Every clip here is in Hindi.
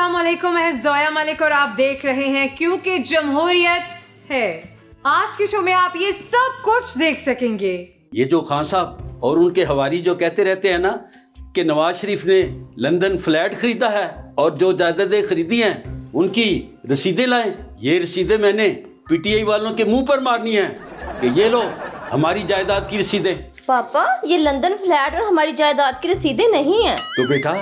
अस्सलाम वालेकुम, मैं ज़ोया मलिक और आप देख रहे हैं क्योंकि जमहूरियत है। आज के शो में आप ये सब कुछ देख सकेंगे। ये जो खान साहब और उनके हवारी जो कहते रहते हैं ना कि नवाज शरीफ ने लंदन फ्लैट खरीदा है और जो जायदादें खरीदी हैं उनकी रसीदें लाएं। ये रसीदें मैंने पीटीआई वालों के मुंह पर मारनी है कि ये लो हमारी जायदाद की रसीदें। पापा, ये लंदन फ्लैट और हमारी जायदाद की रसीदें नहीं हैं। तो बेटा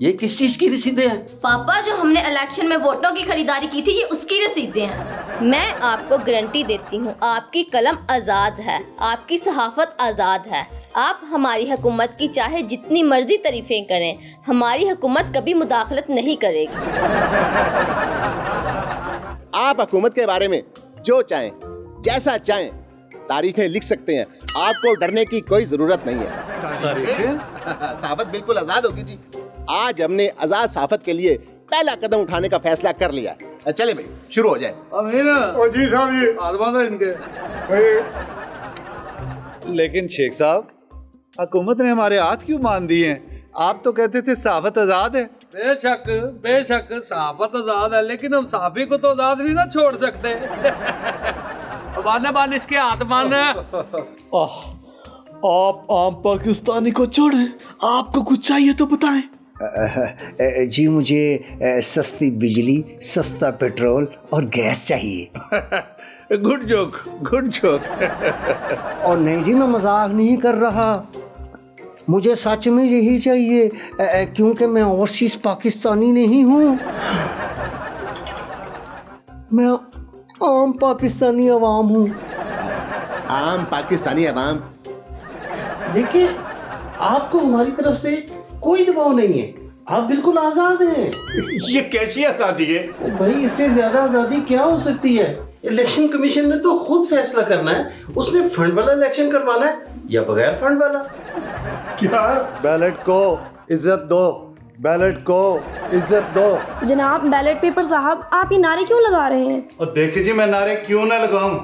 ये किस चीज की रसीदें हैं? पापा, जो हमने इलेक्शन में वोटों की खरीदारी की थी ये उसकी रसीदें हैं। मैं आपको गारंटी देती हूँ, आपकी कलम आज़ाद है, आपकी सहाफत आज़ाद है। आप हमारी हुकूमत की चाहे जितनी मर्जी तारीफें करें, हमारी हुकूमत कभी मुदाखलत नहीं करेगी। आप हुकूमत के बारे में जो चाहें जैसा चाहें तारीखें लिख सकते हैं, आपको डरने की कोई जरूरत नहीं है। तारीखें? सहाफत बिल्कुल आजाद होगी जी। आज हमने आजाद सहाफत के लिए पहला कदम उठाने का फैसला कर लिया है। चले भाई शुरू हो जाए। ओ जी साहब, ये आदमान इनके। लेकिन शेख साहब, हुकूमत ने हमारे हाथ क्यों मान दिए हैं? आप तो कहते थे सहाफत आजाद है। बेशक सहाफत आजाद है, लेकिन हम सहाफी को तो आजाद नहीं ना छोड़ सकते। बान इसके हाथ मान। आप आम पाकिस्तानी को छोड़े, आपको कुछ चाहिए तो बताएं। जी मुझे सस्ती बिजली, सस्ता पेट्रोल और गैस चाहिए। Good joke, good joke. और नहीं जी, मैं मजाक नहीं कर रहा, मुझे सच में यही चाहिए क्योंकि मैं ओवरसीज पाकिस्तानी नहीं हूँ, मैं आम पाकिस्तानी अवाम हूँ। आम पाकिस्तानी अवाम। देखिए, आपको हमारी तरफ से कोई दबाव नहीं है, आप बिल्कुल आजाद हैं। ये कैसी आजादी है? भाई, इससे ज्यादा आजादी क्या हो सकती है? इलेक्शन कमीशन ने तो खुद फैसला करना है, उसने फंड वाला इलेक्शन करवाना है या बगैर फंड वाला। क्या? बैलेट को इज्जत दो, बैलेट को इज्जत दो। जनाब बैलेट पेपर साहब, आप ये नारे क्यों लगा रहे हैं? और देखिए जी, मैं नारे क्यों ना लगाऊं,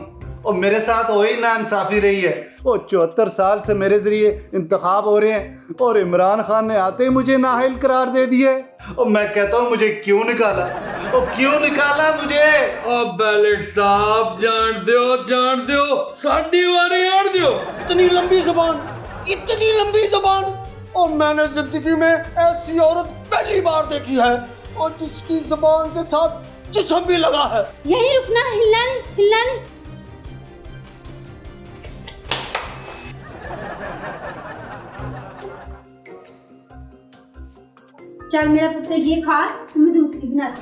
और मेरे साथ वही नाइंसाफी रही है। वो 74 साल से मेरे जरिए इंतखाब हो रहे हैं और इमरान खान ने आते ही मुझे नाअहल करार दे दिए। और मैं कहता हूँ मुझे क्यों निकाला, और क्यों निकाला मुझे? अब बैलेट साहब जान दो साड़ी वारी आड़ दो। इतनी लंबी जुबान, इतनी लंबी जुबान, और मैंने जिंदगी में ऐसी औरत पहली बार देखी है, और जिसकी जुबान के साथ जिस्म भी लगा है। यही रुकना, हिलना नहीं। चल मेरा पुत्र ये खा, तुम्हें दूसरी बनाती।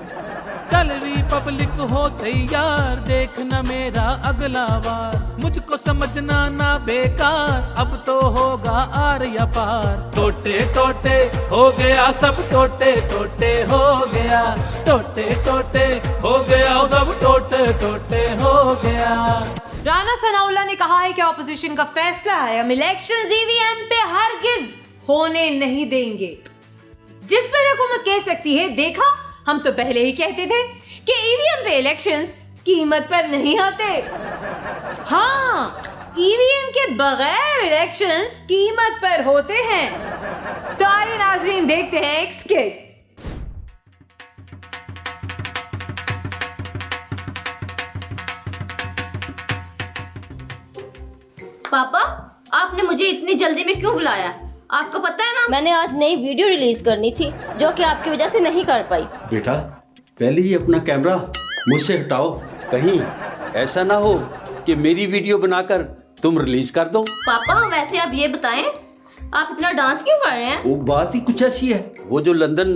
चल रिपब्लिक हो तैयार, देखना मेरा अगला वार, मुझको समझना ना बेकार, अब तो होगा आर या पार। टोटे टोटे हो गया सब, टोटे टोटे हो गया, टोटे टोटे हो गया सब, टोटे टोटे हो गया। राना सनाउल्लाह ने कहा है कि ऑपोजिशन का फैसला है, हम इलेक्शंस ईवीएम पे हरगिज होने नहीं देंगे। जिस पर हुकूमत कह सकती है, देखा हम तो पहले ही कहते थे कि ईवीएम पे इलेक्शंस कीमत पर नहीं होते। हाँ, ईवीएम के बगैर इलेक्शंस कीमत पर होते हैं। तो आइए नाजरीन देखते हैं एक स्किट। पापा, आपने मुझे इतनी जल्दी में क्यों बुलाया? आपको पता है ना, मैंने आज नई वीडियो रिलीज करनी थी जो कि आपकी वजह से नहीं कर पाई। बेटा पहले ही अपना कैमरा मुझसे हटाओ, कहीं ऐसा ना हो कि मेरी वीडियो बनाकर तुम रिलीज कर दो। पापा, वैसे आप ये बताएं, आप इतना डांस क्यों कर रहे हैं? वो बात ही कुछ ऐसी है, वो जो लंदन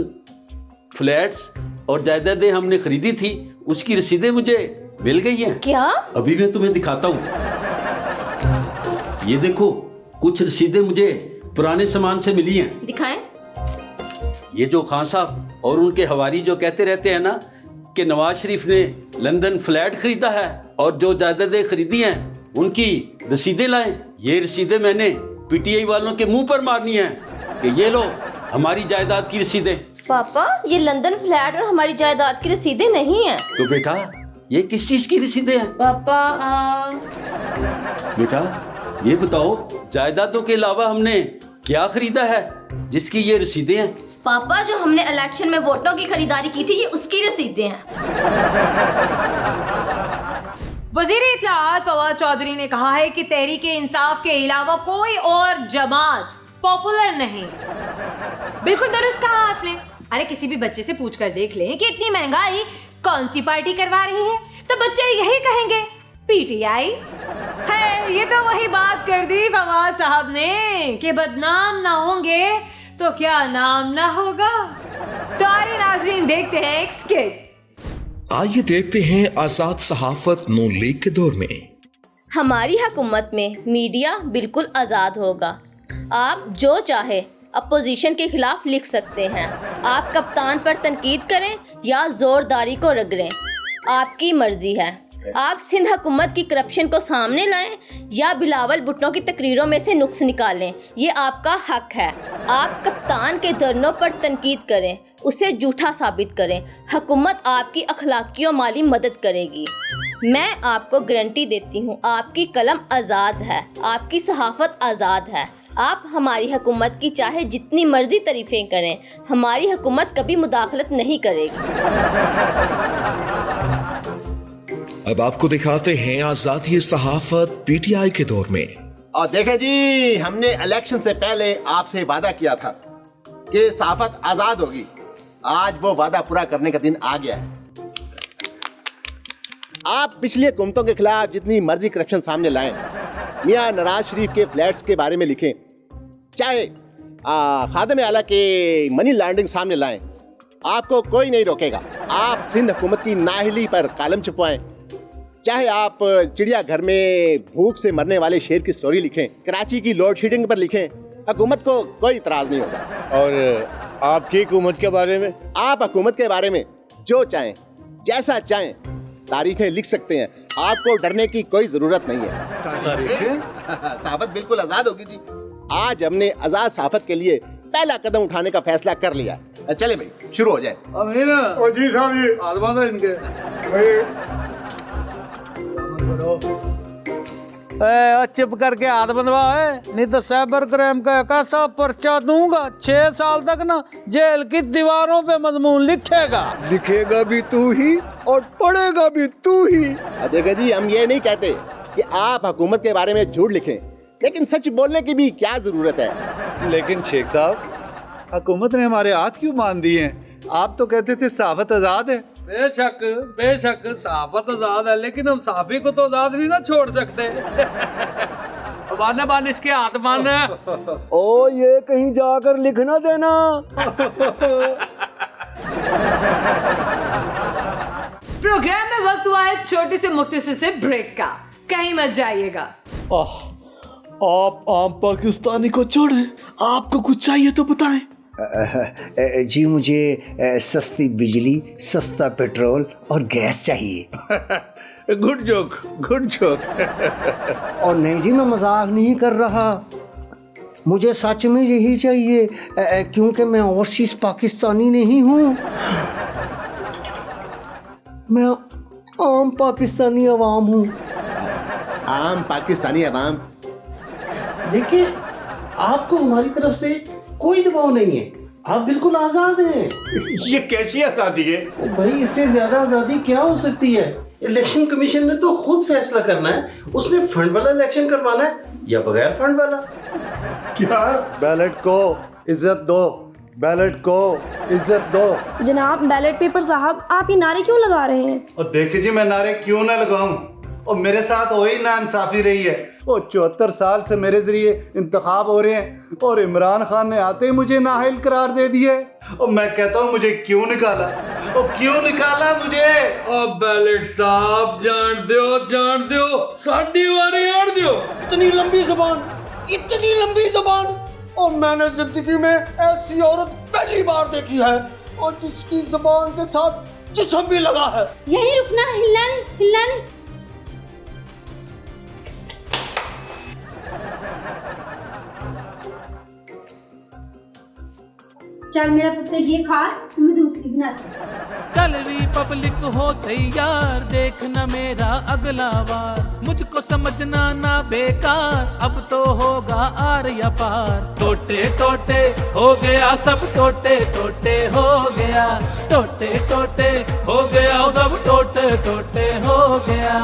फ्लैट्स और जायदादें हमने खरीदी थी उसकी रसीदें मुझे मिल गई हैं। क्या? अभी मैं तुम्हें दिखाता हूँ, ये देखो कुछ रसीदें मुझे पुराने सामान से मिली हैं। दिखाएं। ये जो खान साहब और उनके हवारी जो कहते रहते हैं ना कि नवाज शरीफ ने लंदन फ्लैट खरीदा है और जो जायदादें खरीदी हैं उनकी रसीदें लाएं। ये रसीदें मैंने पीटीआई वालों के मुंह पर मारनी है कि ये लो हमारी जायदाद की रसीदें। पापा, ये लंदन फ्लैट और हमारी जायदाद की रसीदें नहीं हैं। तो बेटा ये किस चीज की रसीदें हैं? पापा बेटा ये बताओ, जायदादों के अलावा हमने क्या खरीदा है जिसकी ये रसीदें हैं? पापा, जो हमने इलेक्शन में वोटों की खरीदारी की थी ये उसकी रसीदें हैं। वज़ीर इत्तलाआत फवाद चौधरी ने कहा है कि तहरीक इंसाफ के अलावा कोई और जमात पॉपुलर नहीं। बिल्कुल दुरुस्त कहा आपने। अरे किसी भी बच्चे से पूछ कर देख लें कि इतनी महंगाई कौन सी पार्टी करवा रही है, तो बच्चे यही कहेंगे पीटीआई। खैर, ये तो वही बात कर दी फवाद साहब ने कि बदनाम ना होंगे तो क्या नाम ना होगा। तो आइए नाज़रीन, देखते हैं एक स्किट। आइए देखते हैं आजाद सहाफत नून लीग के दौर में। हमारी हुकूमत में मीडिया बिल्कुल आज़ाद होगा। आप जो चाहे अपोजिशन के खिलाफ लिख सकते हैं। आप कप्तान पर तनकीद करें या जोरदारी को रगड़ें, आपकी मर्जी है। आप सिंध हुकूमत की करप्शन को सामने लाएं या बिलावल भुट्टो की तकरीरों में से नुक्स निकालें, ये आपका हक है। आप कप्तान के धरनों पर तनकीद करें, उसे झूठा साबित करें, हुकूमत आपकी अखलाकी और माली मदद करेगी। मैं आपको गारंटी देती हूँ, आपकी कलम आज़ाद है, आपकी सहाफ़त आज़ाद है। आप हमारी हुकूमत की चाहे जितनी मर्जी तारीफें करें, हमारी हुकूमत कभी मुदाखलत नहीं करेगी। अब आपको दिखाते हैं आजादी सहाफत पीटीआई के दौर में। और देखें जी, हमने इलेक्शन से पहले आपसे वादा किया था कि सहाफत आजाद होगी। आज वो वादा पूरा करने का दिन आ गया है। आप पिछली हुकूमतों के खिलाफ जितनी मर्जी करप्शन सामने लाएं, मियां नवाज शरीफ के फ्लैट्स के बारे में लिखें, चाहे खादिम आला के मनी लॉन्ड्रिंग सामने लाएं, आपको कोई नहीं रोकेगा। आप सिंध हुकूमत की नाअहली पर कॉलम छपवाएं, चाहे आप चिड़ियाघर में भूख से मरने वाले शेर की स्टोरी लिखें, कराची की लोड शेडिंग पर लिखें, हुकूमत को कोई इतराज नहीं होगा। और आपकी हुकूमत के बारे में? आप हुकूमत के बारे में जो चाहें, जैसा चाहें तारीखें लिख सकते हैं। आपको डरने की कोई जरूरत नहीं है। तारीखें? सहाफत बिल्कुल आजाद होगी जी। आज हमने आजाद सहाफत के लिए पहला कदम उठाने का फैसला कर लिया। चले भाई, शुरू हो जाए। अमीर जी साहब जी, आदमान है इनके। चुप करके हाथ बंधवा है, नहीं तो साइबर क्राइम का कैसा पर्चा दूंगा। 6 साल तक ना जेल की दीवारों पे मजमून लिखेगा। लिखेगा भी तू ही और पढ़ेगा भी तू ही। देखिए जी, हम ये नहीं कहते कि आप हुकूमत के बारे में झूठ लिखें, लेकिन सच बोलने की भी क्या जरूरत है। लेकिन शेख साहब, हुकूमत ने हमारे हाथ क्यों बांध दिए हैं? आप तो कहते थे सहाफत आजाद है। बेशक सहाफत आजाद है, लेकिन हम साफी को तो आजाद नहीं ना छोड़ सकते। बान इसके हाथ मान। ओ ये कहीं जाकर लिख ना देना। प्रोग्राम में वक्त हुआ है छोटे से मुख्तसर से ब्रेक का, कहीं मत जाइएगा। आप आम पाकिस्तानी को छोड़ें, आपको कुछ चाहिए तो बताएं। जी मुझे सस्ती बिजली, सस्ता पेट्रोल और गैस चाहिए। Good joke, good joke. और नहीं जी, मैं मजाक नहीं कर रहा, मुझे सच में यही चाहिए, क्योंकि मैं ओवरसीज पाकिस्तानी नहीं हूँ। मैं आम पाकिस्तानी अवाम हूँ। आम पाकिस्तानी अवाम? देखिए, आपको हमारी तरफ से कोई दबाव नहीं है, आप बिल्कुल आजाद हैं। ये कैसी आजादी है भाई? इससे ज्यादा आजादी क्या हो सकती है? इलेक्शन कमीशन ने तो खुद फैसला करना है, उसने फंड वाला इलेक्शन करवाना है या बगैर फंड वाला। क्या? बैलेट को इज्जत दो, बैलेट को इज्जत दो। जनाब बैलेट पेपर साहब, आप ये नारे क्यों लगा रहे हैं? और देखिए जी, मैं नारे क्यों ना लगाऊं, और मेरे साथ वही नाइंसाफी रही है। वो 74 साल से मेरे जरिए इंतखाब हो रहे हैं, और इमरान खान ने आते ही मुझे नाअहल करार दे दिए। और मैं कहता हूँ, मुझे क्यों निकाला, और क्यों निकाला मुझे? अब बैलेट साहब जान दो, साडी वारी आड़ दो। इतनी लंबी जुबान, इतनी लंबी जुबान, और मैंने जिंदगी में ऐसी औरत पहली बार देखी है, और जिसकी जुबान के साथ जिस्म भी लगा है। यही रुकना, हिलना नहीं, हिलना नहीं। चल मेरा पुत्र ये खा, तुम्हें दूसरी बनाती हूँ। चल रिपब्लिक हो तैयार, देखना मेरा अगला वार। मुझको समझना ना बेकार, अब तो होगा आर या पार। टोटे टोटे हो गया सब, टोटे टोटे हो गया, टोटे टोटे हो गया सब, टोटे टोटे हो गया।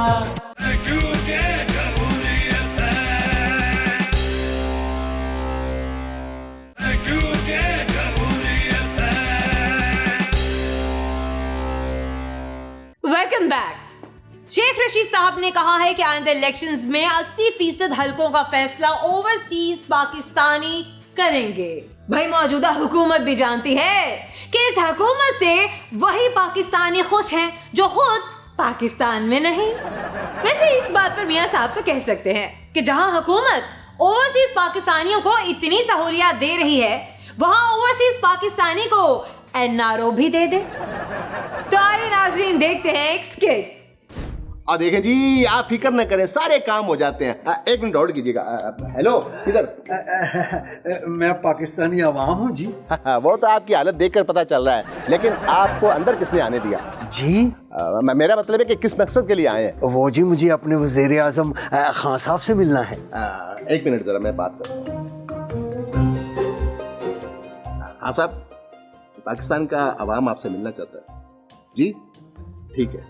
Welcome back. शेख रशीद साहब ने कहा है कि आइंदा इलेक्शंस में 80% हलकों का फैसला ओवरसीज पाकिस्तानी करेंगे। भाई मौजूदा हुकूमत भी जानती है कि इस हुकूमत से वही पाकिस्तानी खुश हैं जो खुद पाकिस्तान में नहीं। वैसे इस बात पर मियां साहब तो कह सकते हैं कि जहां हुकूमत ओवरसीज पाकिस्तानियों को इतनी सहूलियत दे रही है, वहां ओवरसीज पाकिस्तानी को एनआरओ भी दे दे। तो आइए नाजरीन देखते हैं एक स्किट। और देखें जी, आप फिक्र न करें, सारे काम हो जाते हैं। एक मिनट होल्ड कीजिएगा। हेलो, किधर? मैं पाकिस्तानी अवाम हूँ जी। वो तो आपकी हालत देखकर पता चल रहा है, लेकिन आपको अंदर किसने आने दिया? जी मेरा मतलब है कि किस मकसद के लिए आए हैं? वो जी, मुझे अपने वज़ीर आज़म खान साहब से मिलना है। एक मिनट जरा, मैं बात करता हूँ। हाँ साहब, पाकिस्तान का अवाम आपसे मिलना चाहता है। जी ठीक है।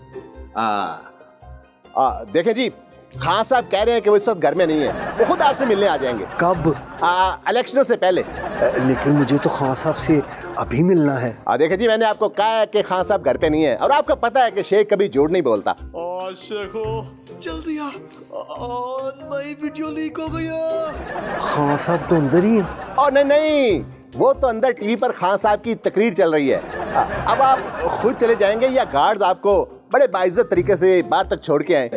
देखें जी, खान साहब कह रहे हैं कि वो इस वक्त घर में नहीं है, वो खुद आपसे मिलने आ जाएंगे। कब? इलेक्शन से पहले। लेकिन मुझे तो खान साहब से अभी मिलना है। देखें जी, मैंने आपको कहा है कि खान साहब घर पे नहीं है, और आपको पता है कि शेख कभी झूठ नहीं बोलता। शेखो जल्दी आ, नई वीडियो लीक हो गया। खान साहब तो अंदर ही है। और नहीं, वो तो अंदर टीवी पर खान साहब की तकरीर चल रही है। अब आप खुद चले जाएंगे या गार्ड्स आपको बड़े बाइज्जत तरीके से बात तक छोड़ के आए?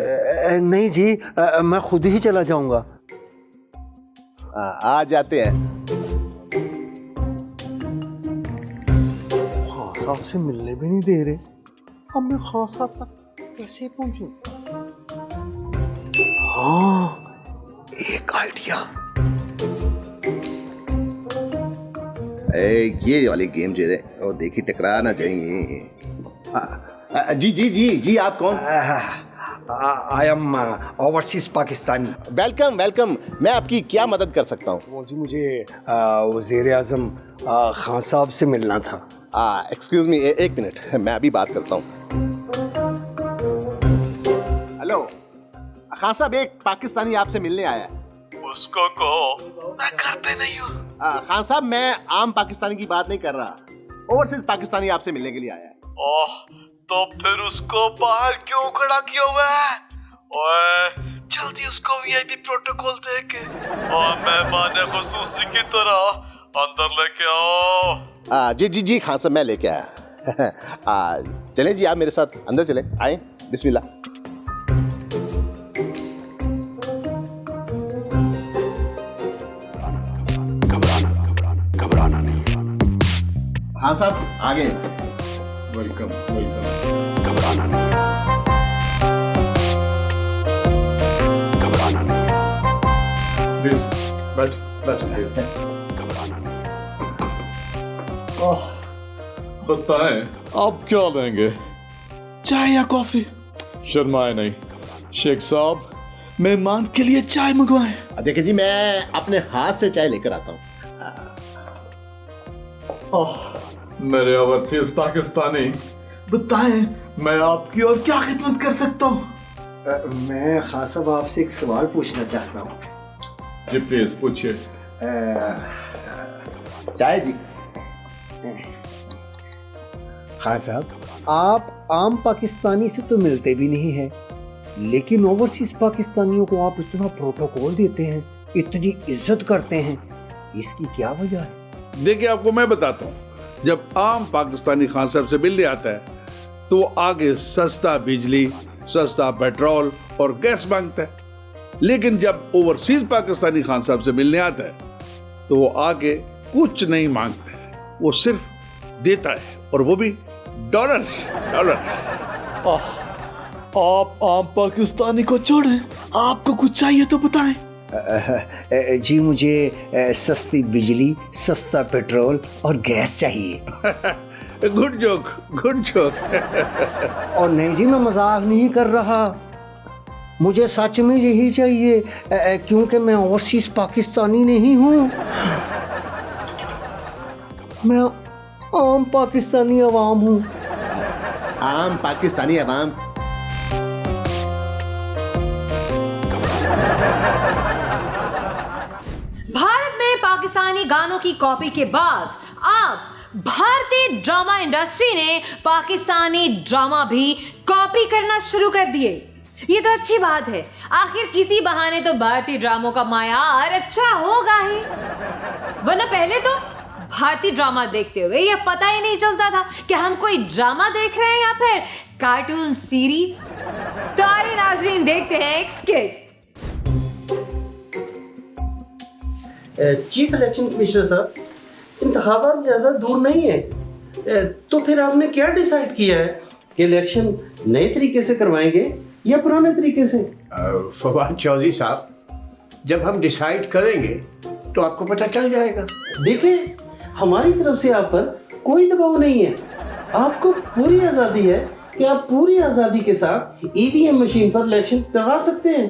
नहीं जी, मैं खुद ही चला जाऊंगा। आ जाते हैं। खान साहब से मिलने भी नहीं दे रहे, अब मैं खान साहब तक कैसे पहुंचूं? हाँ, एक आइडिया। ये वाली गेम जो है वो देखी टकराना चाहिए। जी जी जी जी, आप कौन? I am overseas Pakistani. Welcome welcome, मैं आपकी क्या मदद कर सकता हूँ? वो जी, मुझे वज़ीर आज़म खान साहब से मिलना था। एक्सक्यूज मी, एक मिनट, मैं अभी बात करता हूँ। हेलो खान साहब, एक पाकिस्तानी आपसे मिलने आया है। उसको कहो मैं घर पे नहीं हूँ। खान साहब, मैं आम पाकिस्तानी की बात नहीं कर रहा, ओवरसीज पाकिस्तानी आपसे मिलने के लिए आया है। ओह, तो फिर उसको बाहर क्यों खड़ा किया हुआ है? ओए, जल्दी उसको वीआईपी प्रोटोकॉल दे के और मेहमान खुसूसी की तरह अंदर लेके आओ। जी जी जी खान साहब, मैं लेके आया। चलें जी, आप मेरे साथ अंदर चलें, आए, बिस्मिल्लाह। घबराना नहीं। खान साहब आगे। Welcome welcome. घबराना नहीं, घबराना नहीं। प्लीज बैठ प्लीज। घबराना नहीं। बताएं आप क्या लेंगे, चाय या कॉफी? शर्माए नहीं। शेख साहब, मेहमान के लिए चाय मंगवाएं। देखिए जी, मैं अपने हाथ से चाय लेकर आता हूँ। मेरे ओवरसीज पाकिस्तानी, बताएं मैं आपकी और क्या खिदमत कर सकता हूँ? मैं खान साहब आपसे एक सवाल पूछना चाहता हूँ। जी प्लीज पूछिए। चाय जी। खान साहब, आप आम पाकिस्तानी से तो मिलते भी नहीं हैं, लेकिन ओवरसीज पाकिस्तानियों को आप इतना प्रोटोकॉल देते हैं, इतनी इज्जत करते हैं, इसकी क्या वजह है? देखिए, आपको मैं बताता हूँ, जब आम पाकिस्तानी खान साहब से मिलने आता है तो वो आगे सस्ता बिजली, सस्ता पेट्रोल और गैस मांगता है, लेकिन जब ओवरसीज पाकिस्तानी खान साहब से मिलने आता है तो वो आगे कुछ नहीं मांगता है, वो सिर्फ देता है, और वो भी डॉलर्स। आप आम पाकिस्तानी को छोड़ें, आपको कुछ चाहिए तो बताएं। जी, मुझे सस्ती बिजली, सस्ता पेट्रोल और गैस चाहिए। Good joke, good joke. और नहीं जी, मैं मजाक नहीं कर रहा, मुझे सच में यही चाहिए, क्योंकि मैं ओवरसीज पाकिस्तानी नहीं हूँ, मैं आम पाकिस्तानी अवाम हूँ। आम पाकिस्तानी अवाम। भारत में पाकिस्तानी गानों की कॉपी के बाद अब भारतीय ड्रामा इंडस्ट्री ने पाकिस्तानी ड्रामा भी कॉपी करना शुरू कर दिए। ये तो अच्छी बात है, आखिर किसी बहाने तो भारतीय ड्रामों का मायार अच्छा होगा ही, वरना पहले तो भारतीय ड्रामा देखते हुए ये पता ही नहीं चलता था कि हम कोई ड्रामा देख रहे हैं या फिर कार्टून सीरीज। तो आइए नाजरीन देखते हैं एक स्किट। चीफ इलेक्शन कमिश्नर साहब, इंतखाबात ज़्यादा दूर नहीं है, तो फिर आपने क्या डिसाइड किया है कि इलेक्शन नए तरीके से करवाएंगे या पुराने तरीके से? फवाद चौधरी साहब, जब हम डिसाइड करेंगे तो आपको पता चल जाएगा। देखिए, हमारी तरफ से आप पर कोई दबाव नहीं है, आपको पूरी आज़ादी है कि आप पूरी आज़ादी के साथ ईवीएम मशीन पर इलेक्शन करवा सकते हैं।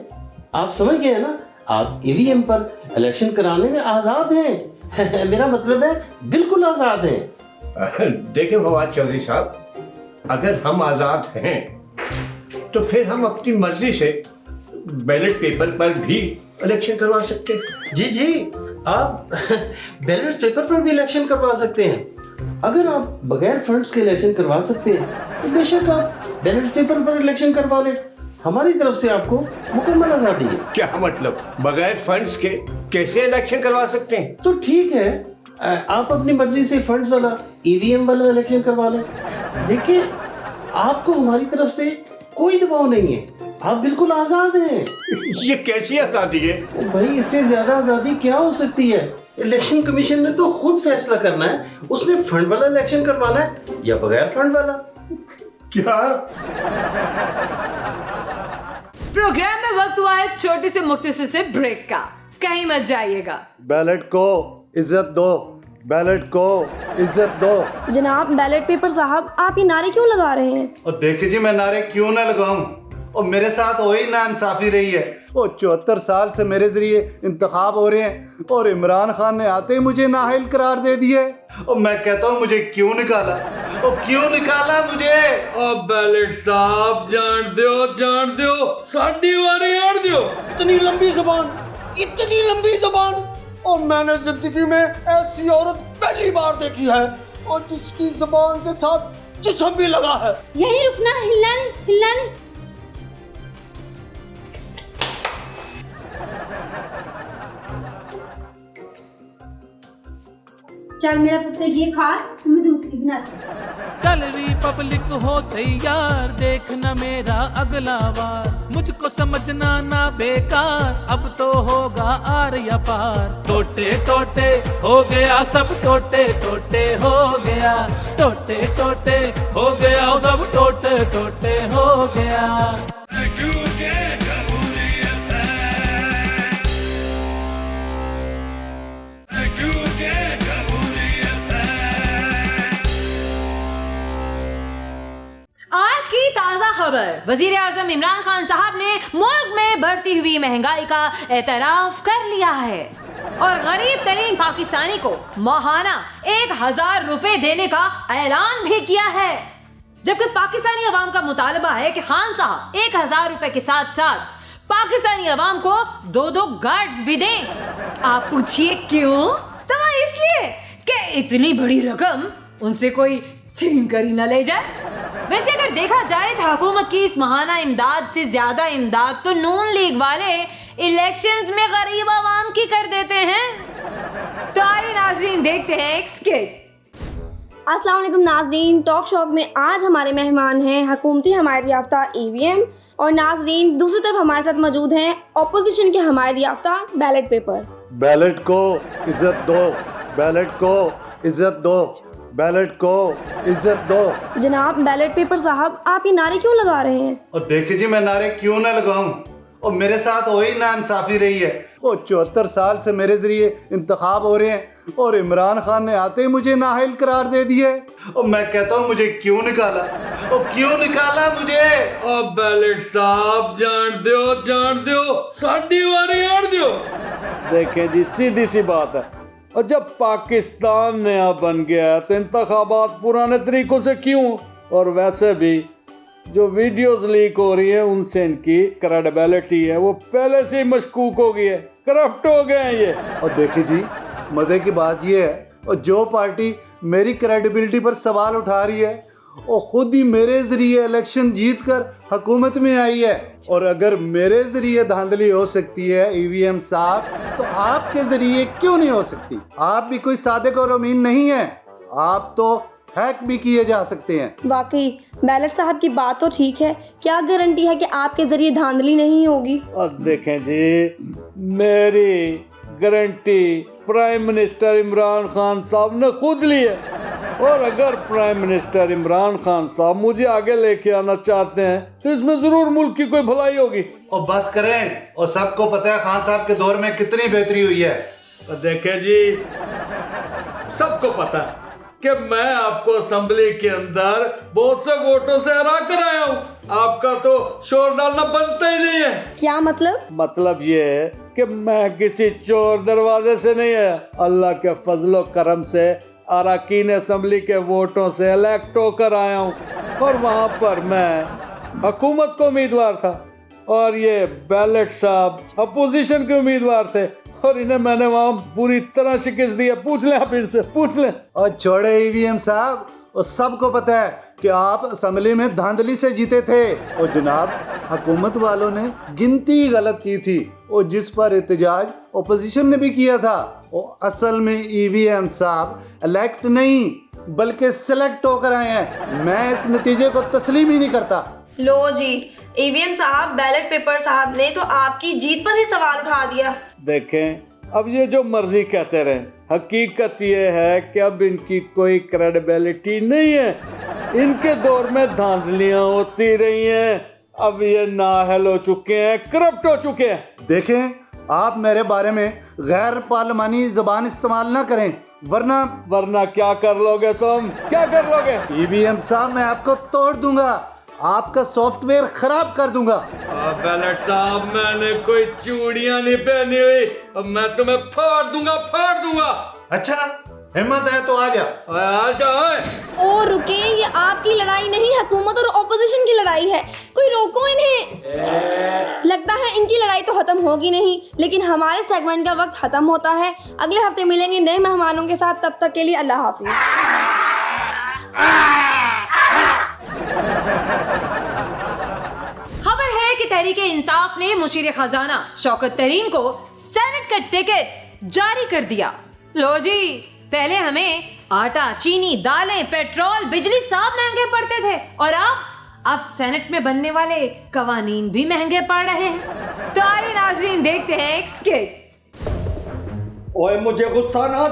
आप समझ गए ना, आप ईवीएम पर इलेक्शन कराने में आज़ाद हैं। मेरा मतलब है बिल्कुल आज़ाद हैं। देखिए फवाद चौधरी साहब, अगर हम आज़ाद हैं तो फिर हम अपनी मर्जी से बैलेट पेपर पर भी इलेक्शन करवा सकते हैं। जी जी, आप बैलेट पेपर पर भी इलेक्शन करवा सकते हैं। अगर आप बगैर फंड्स के इलेक्शन करवा सकते हैं तो बेशक आप बैलेट पेपर पर इलेक्शन करवा लें, हमारी तरफ से आपको मुकम्मल आज़ादी है। क्या मतलब, बगैर फंड्स के कैसे इलेक्शन करवा सकते हैं? तो ठीक है, आप अपनी मर्जी से फंड्स वाला ईवीएम वाला इलेक्शन करवा लें। देखिए, आपको हमारी तरफ से कोई दबाव नहीं है, आप बिल्कुल आज़ाद हैं। ये कैसी आज़ादी है? भाई, इससे ज्यादा आज़ादी क्या हो सकती है? इलेक्शन कमीशन ने तो खुद फैसला करना है, उसने फंड वाला इलेक्शन करवाना है या बगैर फंड वाला। क्या? प्रोग्राम में वक्त हुआ है छोटे से मुख्तसर से ब्रेक का, कहीं मत जाइएगा। बैलेट को इज्जत दो, बैलेट को इज्जत दो। जनाब बैलेट पेपर साहब, आप ये नारे क्यों लगा रहे हैं? और देखिए जी, मैं नारे क्यों ना लगाऊं, और मेरे साथ वही नाइंसाफी रही है। वो 74 साल से मेरे जरिए इंतखाब हो रहे हैं और इमरान खान ने आते ही मुझे नाअहल करार दे दिया है। और मैं कहता हूँ मुझे क्यों निकाला, और क्यों निकाला मुझे? अब बैलेट साहब जान दो साडी वारी आड़ दियो। इतनी लंबी जुबान, इतनी लंबी जुबान, और मैंने जिंदगी में ऐसी औरत पहली बार देखी है, और जिसकी जुबान के साथ जिस्म भी लगा है। यही रुकना, हिलना नहीं। चल मेरा पुत्र ये खा, मैं दूसरी बनाती हूँ। चल रिपब्लिक हो तैयार, देखना मेरा अगला वार। मुझको समझना ना बेकार, अब तो होगा आर या पार। टोटे टोटे हो गया सब, टोटे टोटे हो गया, टोटे टोटे हो गया सब, टोटे टोटे हो गया। आज की ताजा खबर, वजीर आजम इमरान खान साहब ने मुल्क में बढ़ती हुई महंगाई का एतराफ कर लिया है और गरीब तरीन पाकिस्तानी को माहाना 1000 रुपए देने का ऐलान भी किया है। जबकि पाकिस्तानी अवाम का मुतालबा है कि खान साहब 1000 रुपए के साथ साथ पाकिस्तानी अवाम को 2 गार्ड्स भी दें। आप पूछिए क्यों? तो इसलिए कि इतनी बड़ी रकम उनसे कोई छीन कर ही न ले जाए। वैसे अगर देखा जाए तो हुकूमत की इस महाना इमदाद से ज्यादा इमदाद तो नून लीग वाले इलेक्शंस में गरीब आवाम की कर देते हैं। तो आइए नाजरीन देखते हैं एक स्किट। अस्सलाम वालेकुम नाजरीन, टॉक शॉक में आज हमारे मेहमान हैं हुकूमती हमायत याफ्ता ईवीएम, और नाजरीन दूसरी तरफ हमारे साथ मौजूद हैं ऑपोजिशन के हमायत याफ्ता बैलेट पेपर। बैलेट को इज्जत दो, बैलेट को इज्जत दो, बैलेट को इज्जत दो। जनाब बैलेट पेपर साहब, आप ये नारे क्यों लगा रहे हैं? और देखिए जी, मैं नारे क्यों ना लगाऊं, और मेरे साथ वही नाइंसाफी रही है। वो 74 साल से मेरे जरिए इंतखाब हो रहे हैं और इमरान खान ने आते ही मुझे नाअहल करार दे दिया। और मैं कहता हूँ मुझे क्यों निकाला, और क्यों निकाला मुझे? अब बैलेट साहब जान दो साड़ी वारी आड़ दो। देखें जी, सीधी सी बात है, और जब पाकिस्तान नया बन गया तो इंतखाबात पुराने तरीकों से क्यों? और वैसे भी जो वीडियोस लीक हो रही है उनसे इनकी क्रेडिबिलिटी है वो पहले से ही मशकूक हो गई है, करप्ट हो गए हैं ये। और देखिए जी, मजे की बात ये है, और जो पार्टी मेरी क्रेडिबिलिटी पर सवाल उठा रही है वो खुद ही मेरे जरिए इलेक्शन जीतकर हुकूमत में आई है। और अगर मेरे जरिए धांधली हो सकती है ईवीएम साहब, तो आपके जरिए क्यों नहीं हो सकती? आप भी कोई सादिक और अमीन नहीं है, आप तो हैक भी किए जा सकते हैं। वाकई बैलेट साहब की बात तो ठीक है, क्या गारंटी है कि आपके जरिए धांधली नहीं होगी? और देखें जी, मेरी guarantee prime minister Imran Khan साहब ने खुद ली है, और अगर प्राइम मिनिस्टर इमरान खान साहब मुझे आगे लेके आना चाहते हैं तो इसमें जरूर मुल्क की कोई भलाई होगी। और बस करें, और सबको पता है खान साहब के दौर में कितनी बेहतरी हुई है। और देखें जी, सबको पता है कि मैं आपको असेंबली के अंदर बहुत से वोटों से हरा कर आया हूँ, आपका तो शोर डालना बनता ही नहीं है। क्या मतलब? मतलब ये है कि मैं किसी चोर दरवाजे से नहीं आया, अल्लाह के फजलो करम से अरकान असेंबली के वोटों से इलेक्ट होकर आया हूँ, और वहाँ पर मैं हुकूमत को उम्मीदवार था और ये बैलेट साहब अपोजिशन के उम्मीदवार थे, और इन्हें मैंने वहाँ पूरी तरह शिकस्त दी है। पूछ लें आप इनसे, पूछ लें। और छोड़े ईवीएम साहब, और सबको पता है कि आप असेंबली में धांधली से जीते थे, और जनाब हुकूमत वालों ने गिनती गलत की थी, और जिस पर एहतजाज ओपोजिशन ने भी किया था। और असल में ईवीएम साहब इलेक्ट नहीं बल्कि सिलेक्ट होकर आए हैं। मैं इस नतीजे को तस्लीम ही नहीं करता। लो जी, ईवीएम साहब, बैलेट पेपर साहब ने तो आपकी जीत पर ही सवाल उठा दिया। देखें, अब ये जो मर्जी कहते रहे, हकीकत ये है कि अब इनकी कोई क्रेडिबिलिटी नहीं है। इनके दौर में धांधलियां होती रही हैं, अब ये नाअहल हो चुके हैं, करप्ट हो चुके हैं। देखें, आप मेरे बारे में गैर पार्लिमानी जबान इस्तेमाल ना करें, वरना क्या कर लोगे तुम? क्या कर लोगे? ईवीएम साहब, मैं आपको तोड़ दूंगा, आपका सॉफ्टवेयर खराब कर दूंगा। बैलेट साहब, मैंने कोई चूड़ियां नहीं पहनी हुई, अब मैं तुम्हें फाड़ दूंगा। अच्छा, हिम्मत है तो आ जा। ओ रुके, ये आपकी लड़ाई नहीं, हुकूमत और ऑपोजिशन की लड़ाई है, कोई रोको इन्हें। लगता है इनकी लड़ाई तो खत्म होगी नहीं, लेकिन हमारे सेगमेंट का वक्त खत्म होता है। अगले हफ्ते मिलेंगे नए मेहमानों के साथ, तब तक के लिए अल्लाह हाफिज। खबर है कि तहरीक इंसाफ ने मुशीर खजाना शौकत तरीन को सेनेट का टिकट जारी कर दिया। लो जी, पहले हमें आटा, चीनी, दालें, पेट्रोल, बिजली सब महंगे पड़ते थे, और अब सेनेट में बनने वाले कवानीन भी महंगे पड़ रहे हैं। तो आइए नाजरीन, देखते हैं एक स्किट। ओए, मुझे गुस्सा ना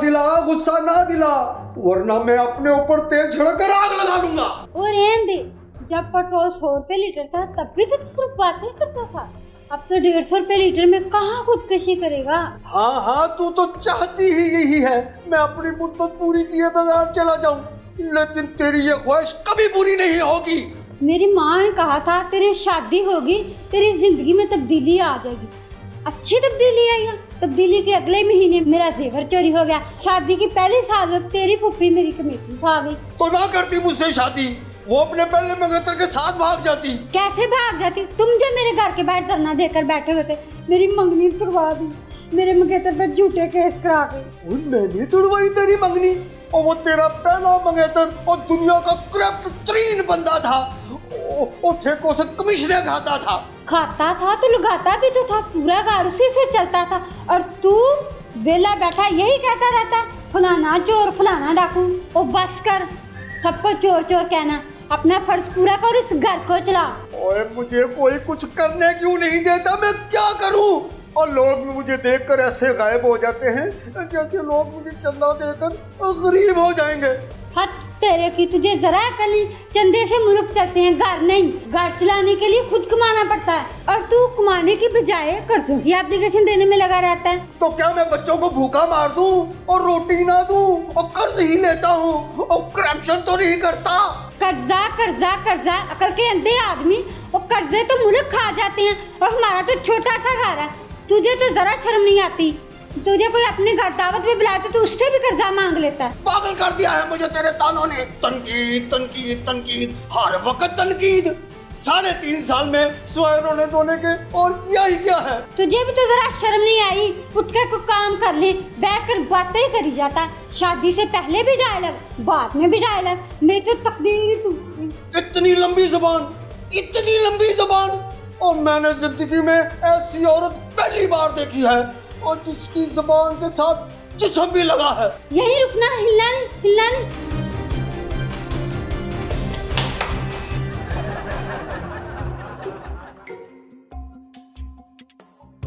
दिला, वरना मैं अपने ऊपर तेल छिड़कर आग लगा दूंगा। और जब पेट्रोल 100 रुपए लीटर था तब भी तो सिर्फ बातें करता था, अब तो 150 रुपए लीटर में कहाँ खुदकशी करेगा। हाँ, तू तो चाहती ही यही है, मैं अपनी मुद्दत पूरी किए बगैर चला जाऊं, लेकिन तेरी ये ख्वाहिश कभी पूरी नहीं होगी। मेरी माँ ने कहा था तेरी शादी होगी, तेरी जिंदगी में तब्दीली आ जाएगी। अच्छी तब्दीली आई है। तब्दीली के अगले महीने मेरा जेवर चोरी हो गया। शादी की पहले साल में तेरी फूफी मेरी कमेटी खा गई। तो ना करती मुझसे शादी, वो अपने पहले मंगेतर के साथ भाग जाती। कैसे भाग जाती? तुम जो मेरे घर के बाहर धरना देकर बैठे हुए थे, मेरी मंगनी तुड़वा दी, मेरे मंगेतर पर झूठे केस करा गए। मैंने तुड़वाई तेरी मंगनी? और वो तेरा पहला मंगेतर और दुनिया का करप्ट तरीन बंदा था, और ठेकों से कमीशनें खाता था तो लगाता भी तो था, पूरा घर उसी से चलता था, और तू वेला बैठा यही कहता रहता, फलाना चोर, फलाना डाकू। और बस कर, सबको चोर चोर कहना, अपना फर्ज पूरा कर, इस घर को चला। ओए, मुझे कोई कुछ करने क्यों नहीं देता, मैं क्या करूं? और लोग मुझे देखकर ऐसे गायब हो जाते हैं जैसे लोग मुझे चंदा देकर गरीब हो जाएंगे। हट, तेरे की तुझे जरा अकल नहीं, चंदे से मुल्क चलते हैं, घर नहीं। घर चलाने के लिए खुद कमाना पड़ता है और तू कमाने की बजाय कर्जों की एप्लीकेशन देने में लगा रहता है। तो क्या मैं बच्चों को भूखा मार दूं और रोटी ना दूं और कर्ज ही लेता हूँ और करप्शन तो नहीं करता? कर्जा कर्जा कर्जा, अकल के अंधे आदमी, और कर्जे तो मुल्क खा जाते हैं और हमारा तो छोटा सा घर है। तुझे तो जरा शर्म नहीं आती? तुझे कोई अपने घर दावत में बुलाए तो उससे भी कर्जा मांग लेता है। पागल कर दिया है मुझे तेरे तानों ने। तनकीद तनकीद तनकीद, हर वक्त तनकीद। 3.5 साल में स्वयं रोने धोने के, और यही क्या है? तुझे भी तो जरा शर्म नहीं आई? उठ के कोई काम कर ले, बैठ कर बातें ही करी जाता। शादी से पहले भी डायलॉग, बाद में भी डायलॉग। मैं तो तकदीर। इतनी लंबी जुबान, इतनी लंबी जुबान, और मैंने जिंदगी में ऐसी औरत पहली बार देखी है, और जिसकी जुबान के साथ जिस्म भी लगा है। यही रुकना, हिलना नहीं, हिलना नहीं।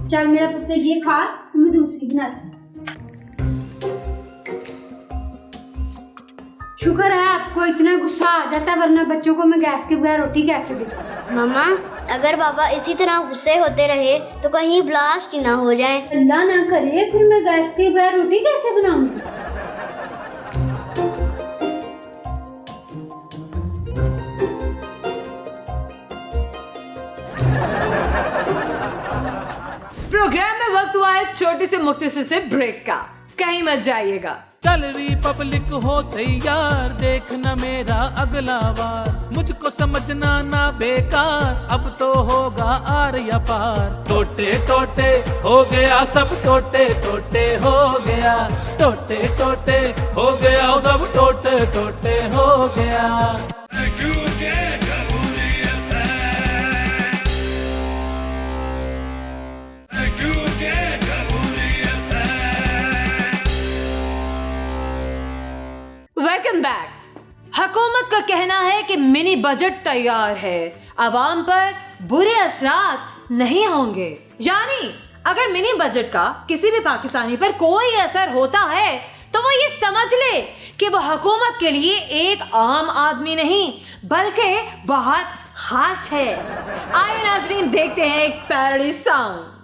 चल मेरा पुत्र ये खा, तुम्हें दूसरी बनाती। शुक्र है आपको इतना गुस्सा आ जाता, वरना बच्चों को मैं गैस के बगैर रोटी कैसे देती। मामा, अगर बाबा इसी तरह गुस्से होते रहे तो कहीं ब्लास्ट ही ना हो जाए। अल्लाह ना करे, फिर मैं गैस के बगैर रोटी कैसे बनाऊंगी? प्रोग्राम में वक्त हुआ है छोटे से मुख्तसर से ब्रेक का, कहीं मत जाइएगा। चल रिपब्लिक हो तैयार, देखना मेरा अगला वार। मुझको समझना ना बेकार, अब तो होगा आर या पार। टोटे टोटे हो गया सब, टोटे टोटे हो गया, टोटे टोटे हो गया सब, टोटे टोटे हो गया। Welcome back. हुकूमत का कहना है कि मिनी बजट तैयार है, आवाम पर बुरे असरात नहीं होंगे। यानी अगर मिनी बजट का किसी भी पाकिस्तानी पर कोई असर होता है तो वो ये समझ ले कि वो हुकूमत के लिए एक आम आदमी नहीं बल्कि बहुत खास है। आइए नाजरीन देखते हैं एक पैरोडी सॉन्ग।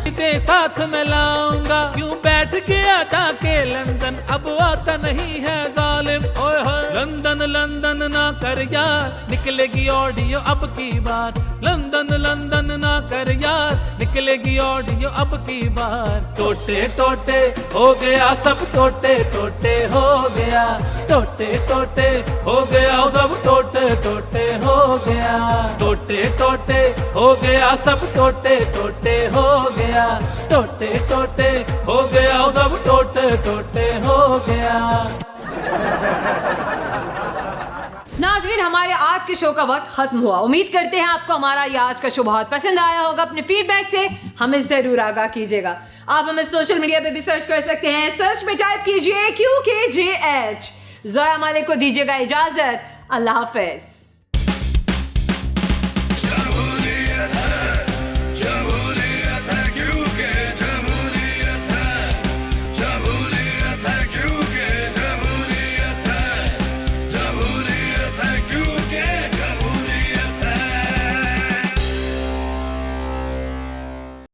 तेरे साथ में लाऊंगा, क्यों बैठ गया जाके लंदन, अब आता नहीं है जालिम। ओए होए लंदन लंदन ना कर यार, निकलेगी ऑडियो अब की बार। लंदन लंदन ना कर यार, निकलेगी ऑडियो अब की बार। टोटे टोटे हो गया सब, टोटे टोटे हो गया, टोटे टोटे हो गया सब, टोटे टोटे हो गया। टोटे टोटे हो गया सब, टोटे टोटे हो गया, टोटे टोटे हो गया सब, टोटे टोटे हो गया। नाजरीन हमारे आज के शो का वक्त खत्म हुआ। उम्मीद करते हैं आपको हमारा ये आज का शो बहुत पसंद आया होगा। अपने फीडबैक से हमें जरूर आगाह कीजिएगा। आप हमें सोशल मीडिया पे भी सर्च कर सकते हैं, सर्च में टाइप कीजिए QKJH। ज़ोया मालिक को दीजिएगा इजाजत। अल्लाह हाफिज।